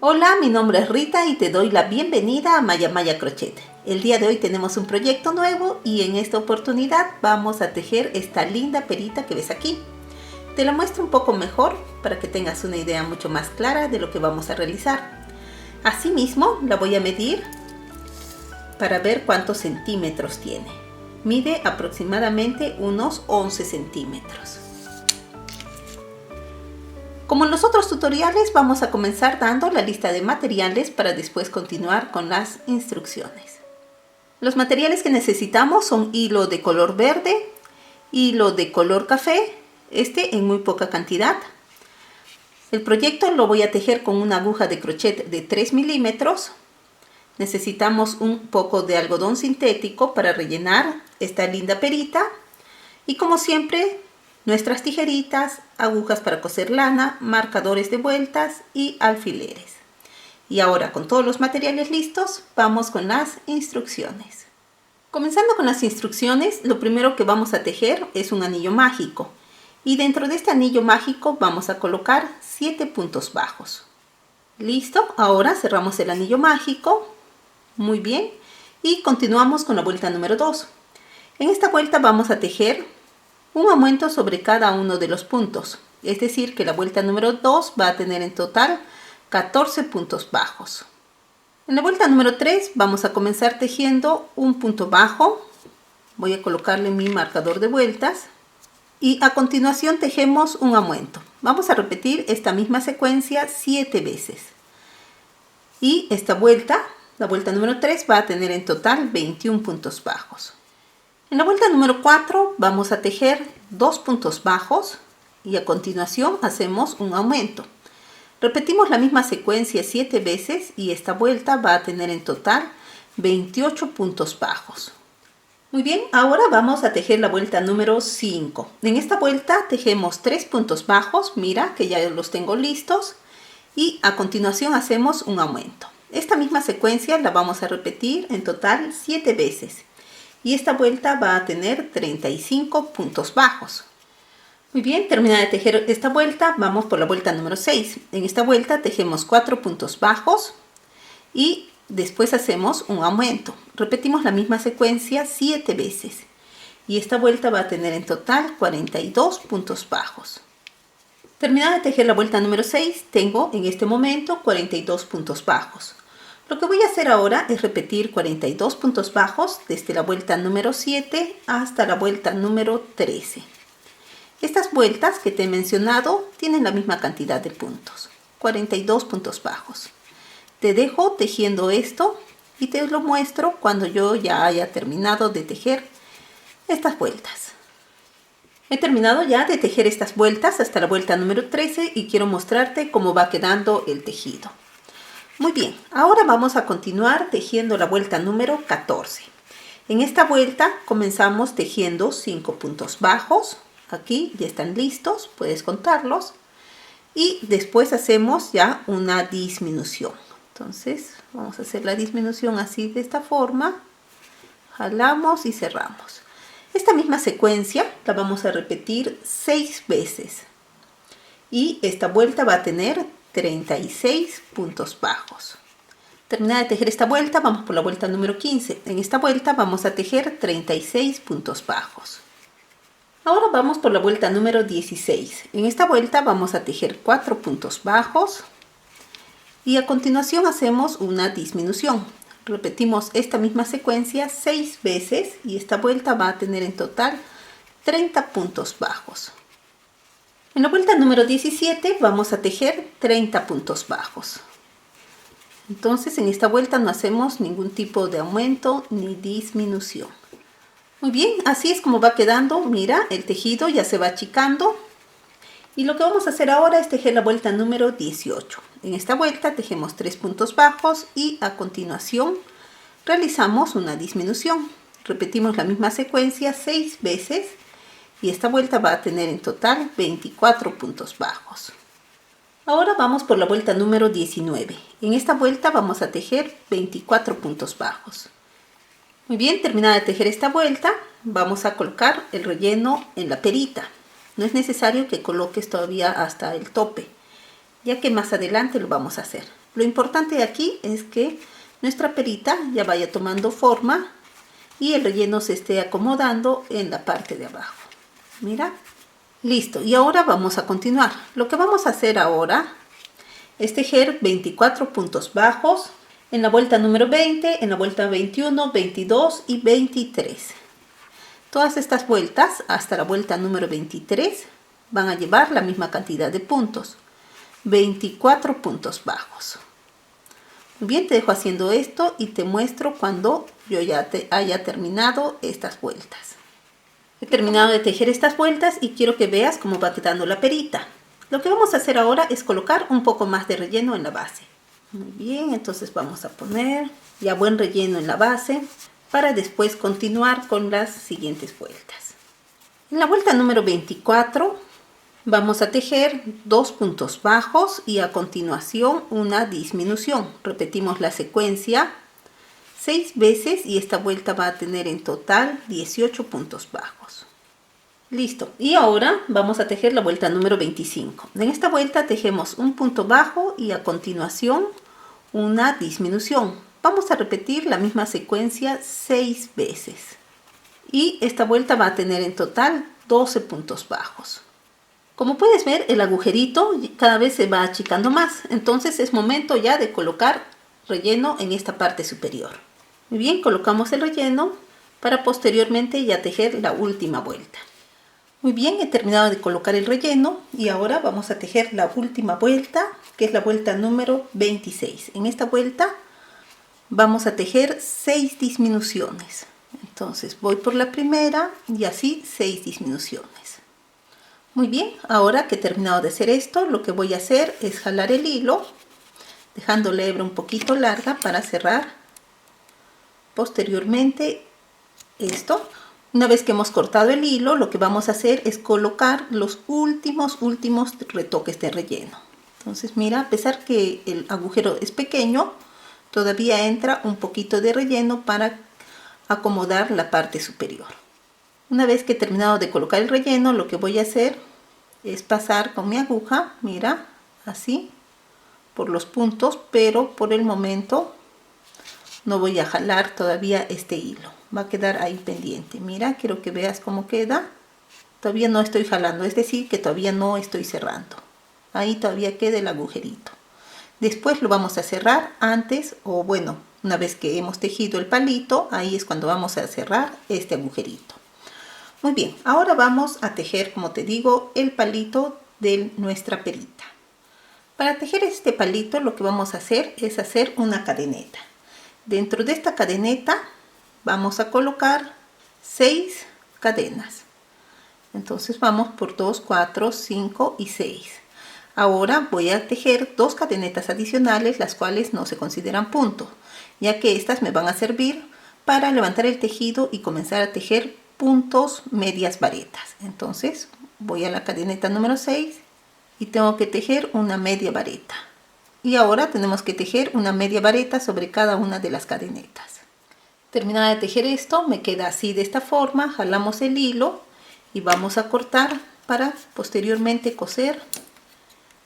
Hola, mi nombre es Rita y te doy la bienvenida a Maya Maya Crochet. El día de hoy tenemos un proyecto nuevo y en esta oportunidad vamos a tejer esta linda perita que ves aquí. Te la muestro un poco mejor para que tengas una idea mucho más clara de lo que vamos a realizar. Asimismo, la voy a medir para ver cuántos centímetros tiene. Mide aproximadamente unos 11 centímetros. Como en los otros tutoriales, vamos a comenzar dando la lista de materiales para después continuar con las instrucciones. Los materiales que necesitamos son hilo de color verde, hilo de color café, en muy poca cantidad. El proyecto lo voy a tejer con una aguja de crochet de 3 milímetros. Necesitamos un poco de algodón sintético para rellenar esta linda perita. Y como siempre, nuestras tijeritas, agujas para coser lana, marcadores de vueltas y alfileres. Y ahora, con todos los materiales listos, vamos con las instrucciones. Comenzando con las instrucciones, lo primero que vamos a tejer es un anillo mágico. Y dentro de este anillo mágico vamos a colocar 7 puntos bajos. Listo, ahora cerramos el anillo mágico. Muy bien. Y continuamos con la vuelta número 2. En esta vuelta vamos a tejer un aumento sobre cada uno de los puntos, es decir que la vuelta número 2 va a tener en total 14 puntos bajos. En la vuelta número 3 vamos a comenzar tejiendo un punto bajo, voy a colocarle mi marcador de vueltas y a continuación tejemos un aumento. Vamos a repetir esta misma secuencia 7 veces y esta vuelta, la vuelta número 3 va a tener en total 21 puntos bajos. En la vuelta número 4 vamos a tejer 2 puntos bajos y a continuación hacemos un aumento. Repetimos la misma secuencia 7 veces y esta vuelta va a tener en total 28 puntos bajos. Muy bien, ahora vamos a tejer la vuelta número 5. En esta vuelta tejemos 3 puntos bajos, mira que ya los tengo listos, y a continuación hacemos un aumento. Esta misma secuencia la vamos a repetir en total 7 veces. Y esta vuelta va a tener 35 puntos bajos. Muy bien, terminada de tejer esta vuelta, vamos por la vuelta número 6. En esta vuelta tejemos 4 puntos bajos y después hacemos un aumento. Repetimos la misma secuencia 7 veces. Y esta vuelta va a tener en total 42 puntos bajos. Terminada de tejer la vuelta número 6, tengo en este momento 42 puntos bajos. Lo que voy a hacer ahora es repetir 42 puntos bajos desde la vuelta número 7 hasta la vuelta número 13. Estas vueltas que te he mencionado tienen la misma cantidad de puntos, 42 puntos bajos. Te dejo tejiendo esto y te lo muestro cuando yo ya haya terminado de tejer estas vueltas. He terminado ya de tejer estas vueltas hasta la vuelta número 13 y quiero mostrarte cómo va quedando el tejido. Muy bien, ahora vamos a continuar tejiendo la vuelta número 14. En esta vuelta comenzamos tejiendo 5 puntos bajos. Aquí ya están listos, puedes contarlos. Y después hacemos ya una disminución. Entonces vamos a hacer la disminución así de esta forma. Jalamos y cerramos. Esta misma secuencia la vamos a repetir 6 veces. Y esta vuelta va a tener 36 puntos bajos. Terminada de tejer esta vuelta, vamos por la vuelta número 15. En esta vuelta vamos a tejer 36 puntos bajos. Ahora vamos por la vuelta número 16. En esta vuelta vamos a tejer 4 puntos bajos y a continuación hacemos una disminución. Repetimos esta misma secuencia 6 veces y esta vuelta va a tener en total 30 puntos bajos. En la vuelta número 17 vamos a tejer 30 puntos bajos. Entonces en esta vuelta no hacemos ningún tipo de aumento ni disminución. Muy bien, así es como va quedando. Mira, el tejido ya se va achicando. Y lo que vamos a hacer ahora es tejer la vuelta número 18. En esta vuelta tejemos 3 puntos bajos y a continuación realizamos una disminución. Repetimos la misma secuencia 6 veces. Y esta vuelta va a tener en total 24 puntos bajos. Ahora vamos por la vuelta número 19. En esta vuelta vamos a tejer 24 puntos bajos. Muy bien, terminada de tejer esta vuelta, vamos a colocar el relleno en la perita. No es necesario que coloques todavía hasta el tope, ya que más adelante lo vamos a hacer. Lo importante aquí es que nuestra perita ya vaya tomando forma y el relleno se esté acomodando en la parte de abajo. Mira, listo. Y ahora vamos a continuar. Lo que vamos a hacer ahora es tejer 24 puntos bajos en la vuelta número 20, en la vuelta 21, 22 y 23. Todas estas vueltas hasta la vuelta número 23 van a llevar la misma cantidad de puntos, 24 puntos bajos. Muy bien, te dejo haciendo esto y te muestro cuando yo ya haya terminado estas vueltas. He terminado de tejer estas vueltas y quiero que veas cómo va quedando la perita. Lo que vamos a hacer ahora es colocar un poco más de relleno en la base. Muy bien, entonces vamos a poner ya buen relleno en la base para después continuar con las siguientes vueltas. En la vuelta número 24 vamos a tejer 2 puntos bajos y a continuación una disminución. Repetimos la secuencia 6 veces y esta vuelta va a tener en total 18 puntos bajos. Listo. Y ahora vamos a tejer la vuelta número 25. En esta vuelta tejemos un punto bajo y a continuación una disminución. Vamos a repetir la misma secuencia 6 veces. Y esta vuelta va a tener en total 12 puntos bajos. Como puedes ver, el agujerito cada vez se va achicando más. Entonces es momento ya de colocar relleno en esta parte superior. Muy bien, colocamos el relleno para posteriormente ya tejer la última vuelta. Muy bien, he terminado de colocar el relleno y ahora vamos a tejer la última vuelta, que es la vuelta número 26. En esta vuelta vamos a tejer 6 disminuciones. Entonces voy por la primera y así 6 disminuciones. Muy bien, ahora que he terminado de hacer esto, lo que voy a hacer es jalar el hilo, dejando la hebra un poquito larga para cerrar posteriormente esto. Una vez que hemos cortado el hilo, lo que vamos a hacer es colocar los últimos retoques de relleno. Entonces mira, a pesar que el agujero es pequeño, todavía entra un poquito de relleno para acomodar la parte superior. Una vez que he terminado de colocar el relleno, lo que voy a hacer es pasar con mi aguja, mira, así, por los puntos, pero por el momento no voy a jalar todavía este hilo. Va a quedar ahí pendiente. Mira, quiero que veas cómo queda. Todavía no estoy jalando, es decir, que todavía no estoy cerrando. Ahí todavía queda el agujerito. Después lo vamos a cerrar antes, o bueno, una vez que hemos tejido el palito, ahí es cuando vamos a cerrar este agujerito. Muy bien, ahora vamos a tejer, como te digo, el palito de nuestra perita. Para tejer este palito lo que vamos a hacer es hacer una cadeneta. Dentro de esta cadeneta vamos a colocar 6 cadenas. Entonces vamos por 2, 4, 5 y 6. Ahora voy a tejer 2 cadenetas adicionales, las cuales no se consideran puntos, ya que estas me van a servir para levantar el tejido y comenzar a tejer puntos medias varetas. Entonces voy a la cadeneta número 6 y tengo que tejer una media vareta. Y ahora tenemos que tejer una media vareta sobre cada una de las cadenetas. Terminada de tejer esto, me queda así de esta forma. Jalamos el hilo y vamos a cortar para posteriormente coser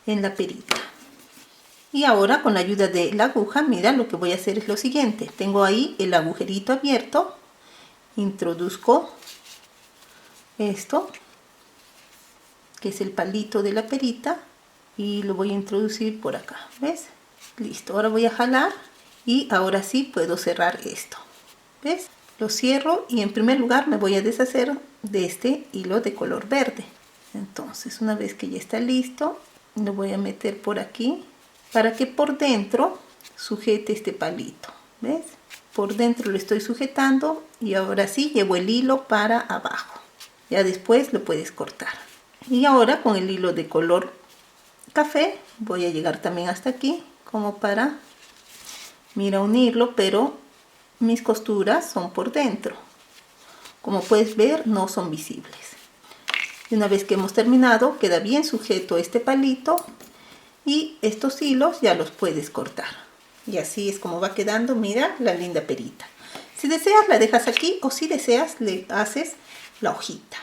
en la perita. Y ahora con la ayuda de la aguja, mira, lo que voy a hacer es lo siguiente. Tengo ahí el agujerito abierto. Introduzco esto, que es el palito de la perita, y lo voy a introducir por acá, ¿ves? Listo, ahora voy a jalar y ahora sí puedo cerrar esto, ¿ves? Lo cierro y en primer lugar me voy a deshacer de este hilo de color verde. Entonces una vez que ya está listo, lo voy a meter por aquí para que por dentro sujete este palito, ¿ves? Por dentro lo estoy sujetando y ahora sí llevo el hilo para abajo. Ya después lo puedes cortar. Y ahora con el hilo de color café voy a llegar también hasta aquí como para, mira, unirlo, pero mis costuras son por dentro. Como puedes ver, no son visibles. Y una vez que hemos terminado, queda bien sujeto este palito y estos hilos ya los puedes cortar. Y así es como va quedando, mira, la linda perita. Si deseas la dejas aquí o si deseas le haces la hojita.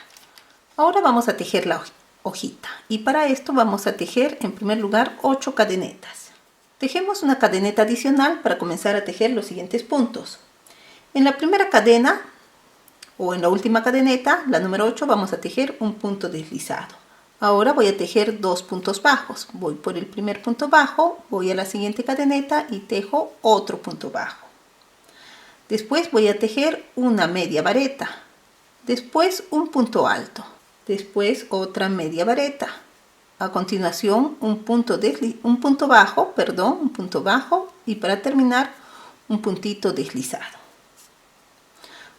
Ahora vamos a tejer la hojita y para esto vamos a tejer en primer lugar 8 cadenetas. Tejemos una cadeneta adicional para comenzar a tejer los siguientes puntos. En la primera cadena o en la última cadeneta, la número 8, vamos a tejer un punto deslizado. Ahora voy a tejer 2 puntos bajos. Voy por el primer punto bajo, voy a la siguiente cadeneta y tejo otro punto bajo. Después voy a tejer una media vareta. Después un punto alto. Después otra media vareta. A continuación un punto bajo y para terminar un puntito deslizado.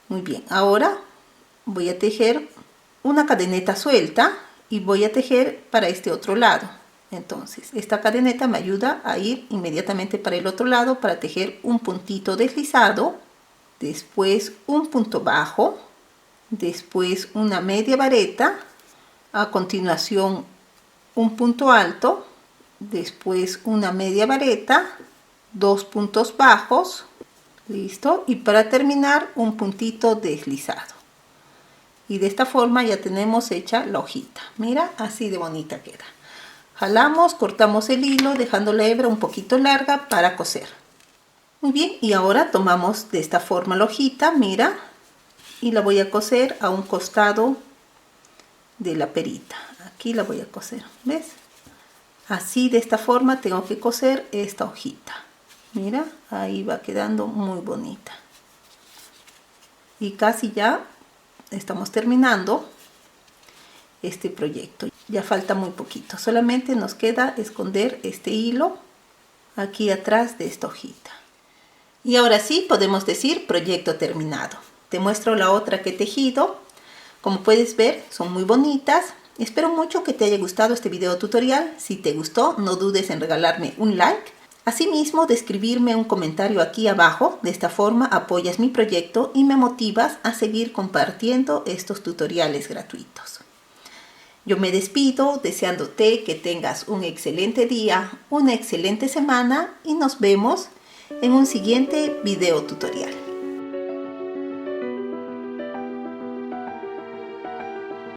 Muy bien, ahora voy a tejer una cadeneta suelta y voy a tejer para este otro lado. Entonces esta cadeneta me ayuda a ir inmediatamente para el otro lado para tejer un puntito deslizado, después un punto bajo, después una media vareta, a continuación un punto alto, después una media vareta, 2 puntos bajos, listo, y para terminar un puntito deslizado. Y de esta forma ya tenemos hecha la hojita. Mira, así de bonita queda. Jalamos, cortamos el hilo dejando la hebra un poquito larga para coser. Muy bien, y ahora tomamos de esta forma la hojita, mira, y la voy a coser a un costado de la perita. Aquí la voy a coser, ¿ves? Así de esta forma tengo que coser esta hojita. Mira, ahí va quedando muy bonita. Y casi ya estamos terminando este proyecto. Ya falta muy poquito. Solamente nos queda esconder este hilo aquí atrás de esta hojita. Y ahora sí podemos decir proyecto terminado. Te muestro la otra que he tejido. Como puedes ver, son muy bonitas. Espero mucho que te haya gustado este video tutorial. Si te gustó, no dudes en regalarme un like. Asimismo, de escribirme un comentario aquí abajo. De esta forma apoyas mi proyecto y me motivas a seguir compartiendo estos tutoriales gratuitos. Yo me despido deseándote que tengas un excelente día, una excelente semana y nos vemos en un siguiente video tutorial.